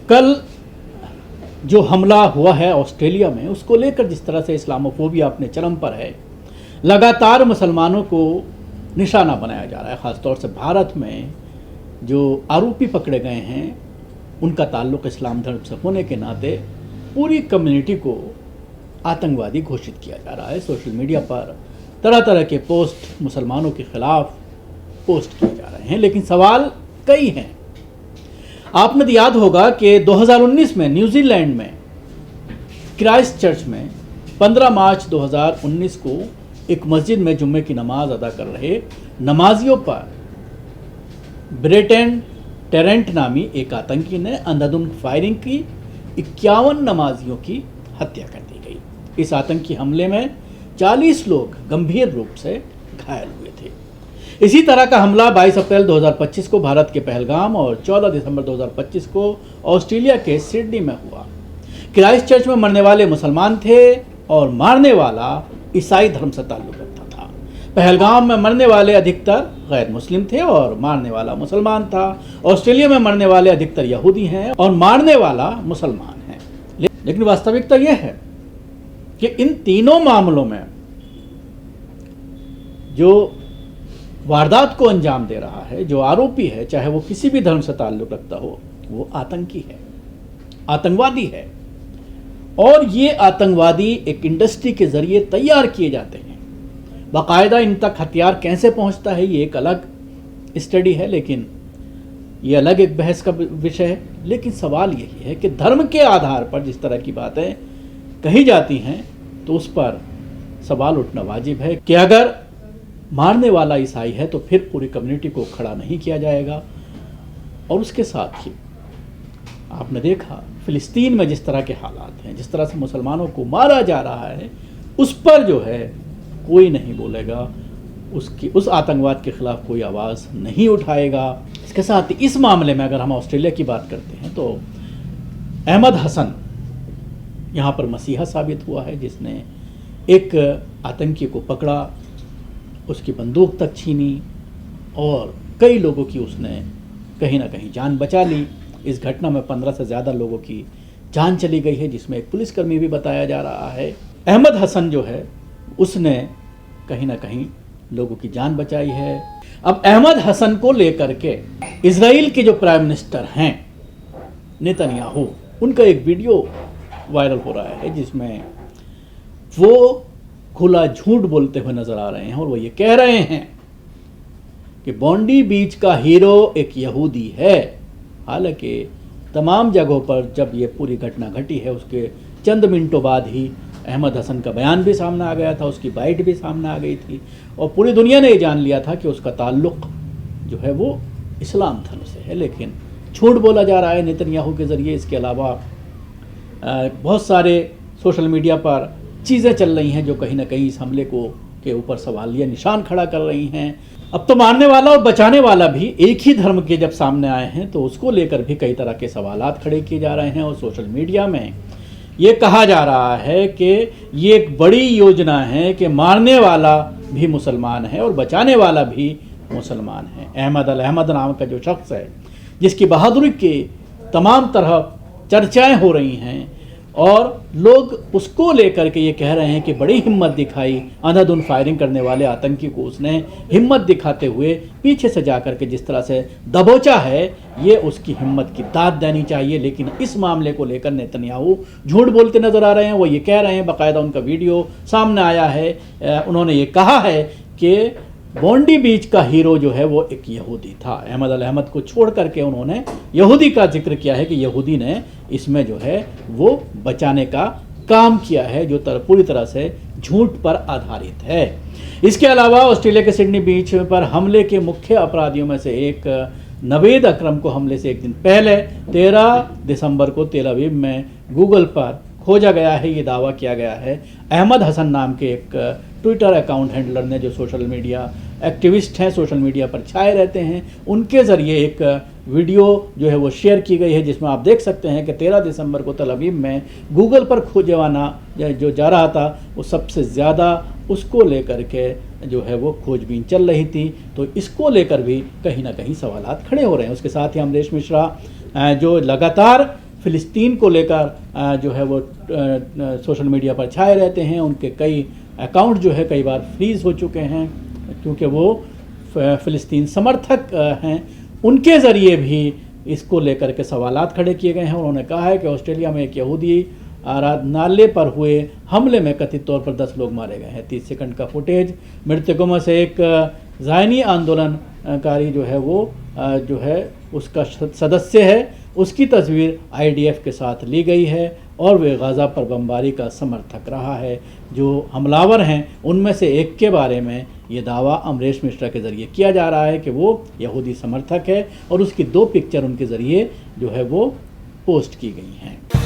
कल जो हमला हुआ है ऑस्ट्रेलिया में, उसको लेकर जिस तरह से इस्लामोफोबिया अपने चरम पर है, लगातार मुसलमानों को निशाना बनाया जा रहा है। ख़ासतौर से भारत में जो आरोपी पकड़े गए हैं उनका ताल्लुक़ इस्लाम धर्म से होने के नाते पूरी कम्युनिटी को आतंकवादी घोषित किया जा रहा है। सोशल मीडिया पर तरह तरह के पोस्ट मुसलमानों के ख़िलाफ़ पोस्ट किए जा रहे हैं, लेकिन सवाल कई हैं। आपने याद होगा कि 2019 में न्यूजीलैंड में क्राइस्ट चर्च में 15 मार्च 2019 को एक मस्जिद में जुम्मे की नमाज अदा कर रहे नमाजियों पर ब्रेटन टेरेंट नामी एक आतंकी ने अंधाधुंध फायरिंग की, 51 नमाजियों की हत्या कर दी गई। इस आतंकी हमले में 40 लोग गंभीर रूप से घायल हुए थे। इसी तरह का हमला 22 अप्रैल 2025 को भारत के पहलगाम और 14 दिसंबर 2025 को ऑस्ट्रेलिया के सिडनी में हुआ। क्राइस्ट चर्च में मरने वाले मुसलमान थे और मारने वाला ईसाई धर्म से ताल्लुक़ रखता था। पहलगाम में मरने वाले अधिकतर गैर मुस्लिम थे और मारने वाला मुसलमान था। ऑस्ट्रेलिया में मरने वाले अधिकतर यहूदी हैं और मारने वाला मुसलमान है। लेकिन वास्तविकता यह है कि इन तीनों मामलों में जो वारदात को अंजाम दे रहा है, जो आरोपी है, चाहे वो किसी भी धर्म से ताल्लुक़ रखता हो, वो आतंकी है, आतंकवादी है। और ये आतंकवादी एक इंडस्ट्री के ज़रिए तैयार किए जाते हैं। बाकायदा इन तक हथियार कैसे पहुंचता है ये एक अलग स्टडी है, लेकिन ये अलग एक बहस का विषय है। लेकिन सवाल यही है कि धर्म के आधार पर जिस तरह की बातें कही जाती हैं तो उस पर सवाल उठना वाजिब है कि अगर मारने वाला ईसाई है तो फिर पूरी कम्युनिटी को खड़ा नहीं किया जाएगा। और उसके साथ ही आपने देखा फ़िलिस्तीन में जिस तरह के हालात हैं, जिस तरह से मुसलमानों को मारा जा रहा है, उस पर जो है कोई नहीं बोलेगा, उस आतंकवाद के ख़िलाफ़ कोई आवाज़ नहीं उठाएगा। इसके साथ इस मामले में अगर हम ऑस्ट्रेलिया की बात करते हैं तो अहमद हसन यहाँ पर मसीहा साबित हुआ है, जिसने एक आतंकी को पकड़ा, उसकी बंदूक तक छीनी और कई लोगों की उसने कहीं ना कहीं जान बचा ली। इस घटना में 15 से ज़्यादा लोगों की जान चली गई है, जिसमें एक पुलिसकर्मी भी बताया जा रहा है। अहमद हसन जो है उसने कहीं ना कहीं लोगों की जान बचाई है। अब अहमद हसन को लेकर के इजराइल के जो प्राइम मिनिस्टर हैं नेतन्याहू, उनका एक वीडियो वायरल हो रहा है जिसमें वो खुला झूठ बोलते हुए नजर आ रहे हैं और वो ये कह रहे हैं कि बॉन्डी बीच का हीरो एक यहूदी है। हालांकि तमाम जगहों पर जब ये पूरी घटना घटी है उसके चंद मिनटों बाद ही अहमद हसन का बयान भी सामने आ गया था, उसकी बाइट भी सामने आ गई थी और पूरी दुनिया ने ये जान लिया था कि उसका ताल्लुक़ जो है वो इस्लाम धर्म से है। लेकिन झूठ बोला जा रहा है नेतन्याहू के ज़रिए। इसके अलावा बहुत सारे सोशल मीडिया पर चीज़ें चल रही हैं जो कहीं ना कहीं इस हमले को के ऊपर सवालिया निशान खड़ा कर रही हैं। अब तो मारने वाला और बचाने वाला भी एक ही धर्म के जब सामने आए हैं तो उसको लेकर भी कई तरह के सवालात खड़े किए जा रहे हैं। और सोशल मीडिया में ये कहा जा रहा है कि ये एक बड़ी योजना है कि मारने वाला भी मुसलमान है और बचाने वाला भी मुसलमान है। अहमद अल अहमद नाम का जो शख्स है, जिसकी बहादुरी के तमाम तरह चर्चाएं हो रही हैं और लोग उसको लेकर के ये कह रहे हैं कि बड़ी हिम्मत दिखाई, अंधाधुंध फायरिंग करने वाले आतंकी को उसने हिम्मत दिखाते हुए पीछे से जाकर के जिस तरह से दबोचा है, ये उसकी हिम्मत की दाद देनी चाहिए। लेकिन इस मामले को लेकर नेतन्याहू झूठ बोलते नजर आ रहे हैं। वो ये कह रहे हैं, बाकायदा उनका वीडियो सामने आया है, उन्होंने ये कहा है कि बॉन्डी बीच का हीरो जो है वो एक यहूदी था। अहमद अल अहमद को छोड़ करके उन्होंने यहूदी का जिक्र किया है कि यहूदी ने इसमें जो है वो बचाने का काम किया है, जो पूरी तरह से झूठ पर आधारित है। इसके अलावा ऑस्ट्रेलिया के सिडनी बीच पर हमले के मुख्य अपराधियों में से एक नवेद अकरम को हमले से एक दिन पहले 13 दिसंबर को तेल अवीव में गूगल पर खोजा गया है। ये दावा किया गया है अहमद हसन नाम के एक ट्विटर अकाउंट हैंडलर ने, जो सोशल मीडिया एक्टिविस्ट हैं, सोशल मीडिया पर छाए रहते हैं, उनके ज़रिए एक वीडियो जो है वो शेयर की गई है जिसमें आप देख सकते हैं कि 13 दिसंबर को तेल अवीव में गूगल पर खोजवाना जो जा रहा था वो सबसे ज़्यादा उसको लेकर के जो है वो खोजबीन चल रही थी। तो इसको लेकर भी कहीं ना कहीं सवालात खड़े हो रहे हैं। उसके साथ ही अमरीश मिश्रा जो लगातार फ़िलिस्तीन को लेकर जो है वो सोशल मीडिया पर छाए रहते हैं। उनके कई अकाउंट जो है कई बार फ्रीज़ हो चुके हैं क्योंकि वो फ़िलिस्तीन समर्थक हैं। उनके ज़रिए भी इसको लेकर के सवालात खड़े किए गए हैं। उन्होंने कहा है कि ऑस्ट्रेलिया में एक यहूदी आराधनालय पर हुए हमले में कथित तौर पर 10 लोग मारे गए हैं। 30 सेकंड का फुटेज, मृतकों में से एक ज़ायनी आंदोलनकारी जो है वो जो है उसका सदस्य है, उसकी तस्वीर IDF के साथ ली गई है और वे गाज़ा पर बमबारी का समर्थक रहा है। जो हमलावर हैं उनमें से एक के बारे में ये दावा अमरीश मिश्रा के ज़रिए किया जा रहा है कि वो यहूदी समर्थक है और उसकी 2 पिक्चर उनके ज़रिए जो है वो पोस्ट की गई हैं।